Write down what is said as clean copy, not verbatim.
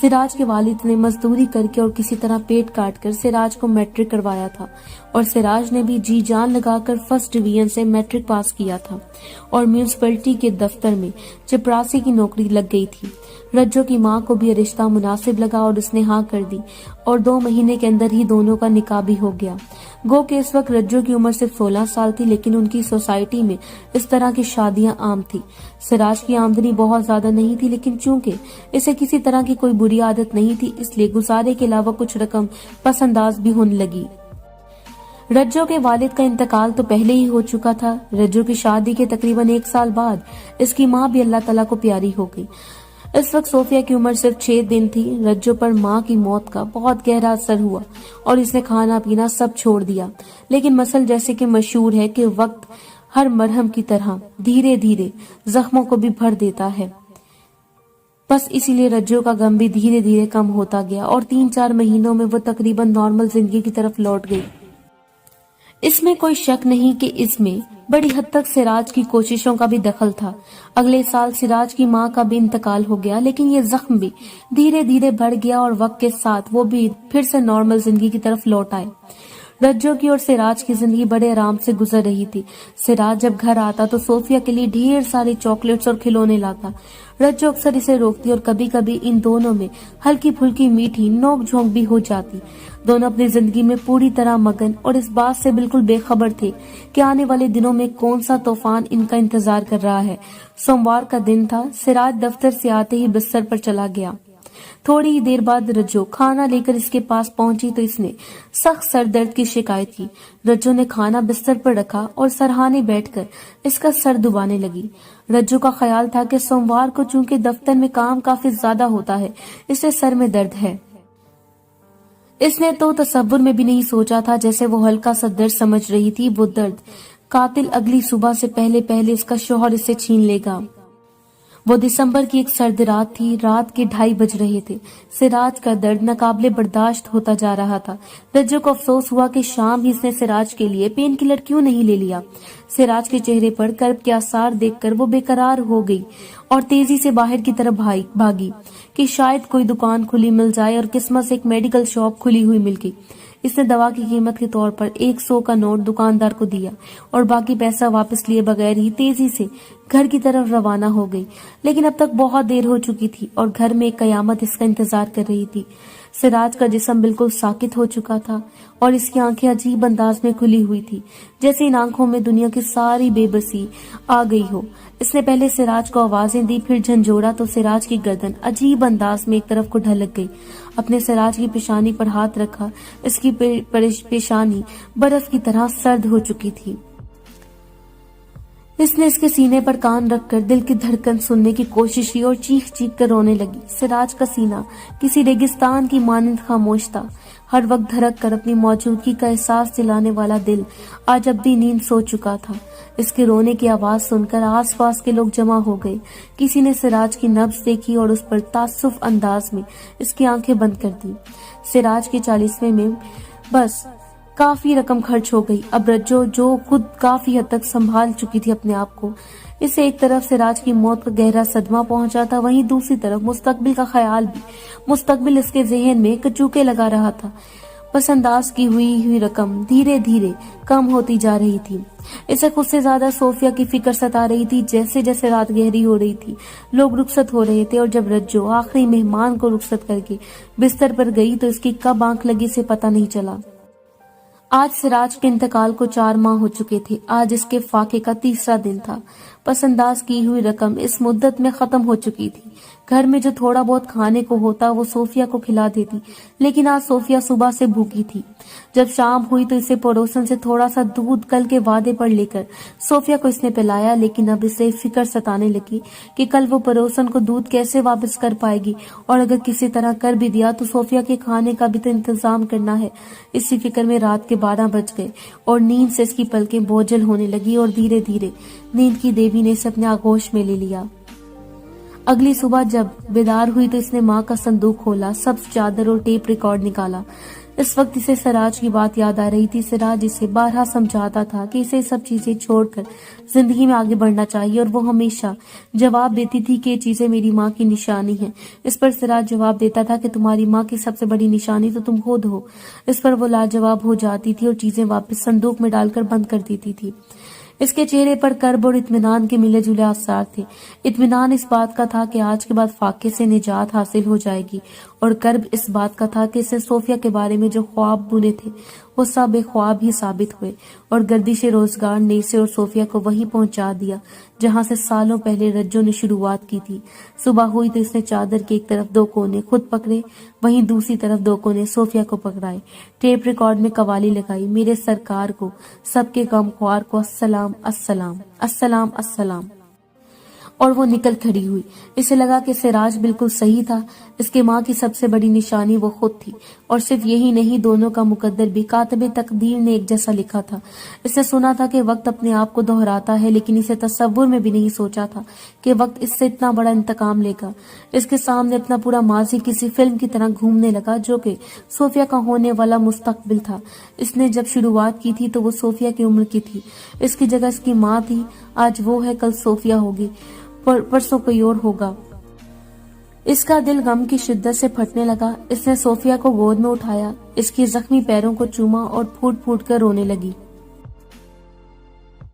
سراج کے والد نے مزدوری کر کے اور کسی طرح پیٹ کاٹ کر سراج کو میٹرک کروایا تھا اور سراج نے بھی جی جان لگا کر فرسٹ ڈویژن سے میٹرک پاس کیا تھا اور میونسپلٹی کے دفتر میں چپراسی کی نوکری لگ گئی تھی۔ رجو کی ماں کو بھی رشتہ مناسب لگا اور اس نے ہاں کر دی اور 2 مہینے کے اندر ہی دونوں کا نکاح بھی ہو گیا۔ گو کہ اس وقت رجو کی عمر صرف 16 سال تھی، لیکن ان کی سوسائٹی میں اس طرح کی شادیاں عام تھی۔ سراج کی آمدنی بہت زیادہ نہیں تھی، لیکن چونکہ اسے کسی طرح کی کوئی بری عادت نہیں تھی، اس لیے گزارے کے علاوہ کچھ رقم پس انداز بھی ہونے لگی۔ رجو کے والد کا انتقال تو پہلے ہی ہو چکا تھا۔ رجو کی شادی کے تقریباً 1 سال بعد اس کی ماں بھی اللہ تعالیٰ کو پیاری ہو گئی۔ اس وقت صوفیہ کی عمر صرف 6 دن تھی۔ رجو پر ماں کی موت کا بہت گہرا اثر ہوا اور اس نے کھانا پینا سب چھوڑ دیا، لیکن مسل جیسے کہ مشہور ہے کہ وقت ہر مرہم کی طرح دھیرے دھیرے زخموں کو بھی بھر دیتا ہے، بس اسی لیے رجو کا غم بھی دھیرے دھیرے کم ہوتا گیا اور 3-4 مہینوں میں وہ تقریباً نارمل زندگی کی طرف لوٹ گئی۔ اس میں کوئی شک نہیں کہ اس میں بڑی حد تک سراج کی کوششوں کا بھی دخل تھا۔ اگلے سال سراج کی ماں کا بھی انتقال ہو گیا، لیکن یہ زخم بھی دھیرے دھیرے بڑھ گیا اور وقت کے ساتھ وہ بھی پھر سے نارمل زندگی کی طرف لوٹ آئے۔ رجو کی اور سراج کی زندگی بڑے آرام سے گزر رہی تھی۔ سراج جب گھر آتا تو صوفیہ کے لیے ڈھیر ساری چاکلیٹس اور کھلونے لاتا۔ رجو اکثر اسے روکتی اور کبھی کبھی ان دونوں میں ہلکی پھلکی میٹھی نوک جھونک بھی ہو جاتی۔ دونوں اپنی زندگی میں پوری طرح مگن اور اس بات سے بالکل بے خبر تھے کہ آنے والے دنوں میں کون سا طوفان ان کا انتظار کر رہا ہے۔ سوموار کا دن تھا۔ سراج دفتر سے آتے ہی بستر پر چلا گیا۔ تھوڑی ہی دیر بعد رجو کھانا لے کر اس کے پاس پہنچی تو اس نے سخت سر درد کی شکایت کی۔ رجو نے کھانا بستر پر رکھا اور سرہانے بیٹھ کر اس کا سر دبانے لگی۔ رجو کا خیال تھا کہ سوموار کو چونکہ دفتر میں کام کافی زیادہ ہوتا ہے، اسے سر میں درد ہے۔ اس نے تو تصور میں بھی نہیں سوچا تھا، جیسے وہ ہلکا سا درد سمجھ رہی تھی، وہ درد قاتل اگلی صبح سے پہلے اس کا شوہر اسے چھین لے گا۔ وہ دسمبر کی ایک سرد رات تھی۔ رات کے 2:30 بج رہے تھے۔ سراج کا درد ناقابل برداشت ہوتا جا رہا تھا۔ رجو کو افسوس ہوا کہ شام ہی اس نے سراج کے لیے پین کلر کیوں نہیں لے لیا۔ سراج کے چہرے پر کرب کے آثار دیکھ کر وہ بے قرار ہو گئی اور تیزی سے باہر کی طرف بھاگی کہ شاید کوئی دکان کھلی مل جائے، اور قسمت سے ایک میڈیکل شاپ کھلی ہوئی مل گئی۔ اس نے دوا کی قیمت کے طور پر 100 کا نوٹ دکاندار کو دیا اور باقی پیسہ واپس لیے بغیر ہی تیزی سے گھر کی طرف روانہ ہو گئی، لیکن اب تک بہت دیر ہو چکی تھی اور گھر میں ایک قیامت اس کا انتظار کر رہی تھی۔ سراج کا جسم بالکل ساکت ہو چکا تھا اور اس کی آنکھیں عجیب انداز میں کھلی ہوئی تھی، جیسے ان آنکھوں میں دنیا کی ساری بے بسی آ گئی ہو۔ اس نے پہلے سراج کو آوازیں دی، پھر جھنجھوڑا تو سراج کی گردن عجیب انداز میں ایک طرف کو ڈھلک گئی۔ اپنے سراج کی پیشانی پر ہاتھ رکھا، اس کی پیشانی برف کی طرح سرد ہو چکی تھی۔ اس نے اس کے سینے پر کان رکھ کر دل کی دھڑکن سننے کی کوشش کی اور چیخ چیخ کر رونے لگی۔ سراج کا سینہ کسی ریگستان کی مانند خاموش تھا۔ ہر وقت دھڑک کر اپنی موجودگی کا احساس دلانے والا دل آج ابدی نیند سو چکا تھا۔ اس کے رونے کی آواز سن کر آس پاس کے لوگ جمع ہو گئے۔ کسی نے سراج کی نبض دیکھی اور اس پر تعسف انداز میں اس کی آنکھیں بند کر دی۔ سراج کے 40ویں میں بس کافی رقم خرچ ہو گئی۔ اب رجو جو خود کافی حد تک سنبھال چکی تھی اپنے آپ کو، اسے ایک طرف سراج کی موت کا گہرا صدمہ پہنچا تھا، وہیں دوسری طرف مستقبل کا خیال بھی۔ مستقبل اس کے ذہن میں کچوکے لگا رہا تھا۔ پس انداز کی ہوئی رقم دھیرے دھیرے کم ہوتی جا رہی تھی۔ اسے خود سے زیادہ صوفیہ کی فکر ستا رہی تھی۔ جیسے جیسے رات گہری ہو رہی تھی، لوگ رخصت ہو رہے تھے، اور جب رجو آخری مہمان کو رخصت کر کے بستر پر گئی تو اس کی کب آنکھ لگی سے پتہ نہیں چلا۔ آج سراج کے انتقال کو 4 ماہ ہو چکے تھے۔ آج اس کے فاقے کا 3را دن تھا۔ پس انداز کی ہوئی رقم اس مدت میں ختم ہو چکی تھی۔ گھر میں جو تھوڑا بہت کھانے کو ہوتا وہ صوفیہ کو کھلا دیتی، لیکن آج صوفیہ صبح سے بھوکی تھی۔ جب شام ہوئی تو اسے پڑوسن سے تھوڑا سا دودھ کل کے وعدے پر لے کر صوفیہ کو اس نے پلایا، لیکن اب اسے فکر ستانے لگی کہ کل وہ پڑوسن کو دودھ کیسے واپس کر پائے گی، اور اگر کسی طرح کر بھی دیا تو صوفیہ کے کھانے کا بھی تو انتظام کرنا ہے۔ اسی فکر میں رات کے 12 بج گئے اور نیند سے اس کی پلکیں بوجھل ہونے لگی اور دھیرے دھیرے نیند کی دیوی نے اسے اپنے آغوش میں لے لیا۔ اگلی صبح جب بیدار ہوئی تو اس نے ماں کا صندوق کھولا، سبز چادر اور ٹیپ ریکارڈ نکالا۔ اس وقت اسے سراج کی بات یاد آ رہی تھی۔ سراج اسے بارہا سمجھاتا تھا کہ اسے سب چیزیں چھوڑ کر زندگی میں آگے بڑھنا چاہیے، اور وہ ہمیشہ جواب دیتی تھی کہ یہ چیزیں میری ماں کی نشانی ہیں۔ اس پر سراج جواب دیتا تھا کہ تمہاری ماں کی سب سے بڑی نشانی تو تم خود ہو۔ اس پر وہ لاجواب ہو جاتی تھی اور چیزیں واپس صندوق میں ڈال کر بند کر دیتی تھی۔ اس کے چہرے پر کرب اور اطمینان کے ملے جلے آثار تھے۔ اطمینان اس بات کا تھا کہ آج کے بعد فاقے سے نجات حاصل ہو جائے گی، اور کرب اس بات کا تھا کہ اسے صوفیہ کے بارے میں جو خواب بنے تھے وہ سب ایک خواب ہی ثابت ہوئے، اور گردش روزگار نے اسے اور صوفیہ کو وہیں پہنچا دیا جہاں سے سالوں پہلے رجو نے شروعات کی تھی۔ صبح ہوئی تو اس نے چادر کے ایک طرف 2 کونے خود پکڑے، وہیں دوسری طرف 2 کونے صوفیہ کو پکڑائے، ٹیپ ریکارڈ میں قوالی لگائی، میرے سرکار کو، سب کے غم خوار کو السلام السلام السلام السلام، اور وہ نکل کھڑی ہوئی۔ اسے لگا کہ سراج بالکل صحیح تھا، اس کے ماں کی سب سے بڑی نشانی وہ خود تھی، اور صرف یہی نہیں، دونوں کا مقدر بھی کاتب تقدیر نے ایک جیسا لکھا تھا۔ اس نے سنا تھا کہ وقت اپنے آپ کو دہراتا ہے، لیکن اسے تصور میں بھی نہیں سوچا تھا کہ وقت اس سے اتنا بڑا انتقام لے گا۔ اس کے سامنے اپنا پورا ماضی کسی فلم کی طرح گھومنے لگا جو کہ صوفیہ کا ہونے والا مستقبل تھا۔ اس نے جب شروعات کی تھی تو وہ صوفیہ کی عمر کی تھی، اس کی جگہ اس کی ماں تھی، آج وہ ہے، کل صوفیہ ہوگی، پرسوں کوئی اور ہوگا۔ اس کا دل غم کی شدت سے پھٹنے لگا۔ اس نے صوفیہ کو گود میں اٹھایا، اس کی زخمی پیروں کو چوما اور پھوٹ پھوٹ کر رونے لگی۔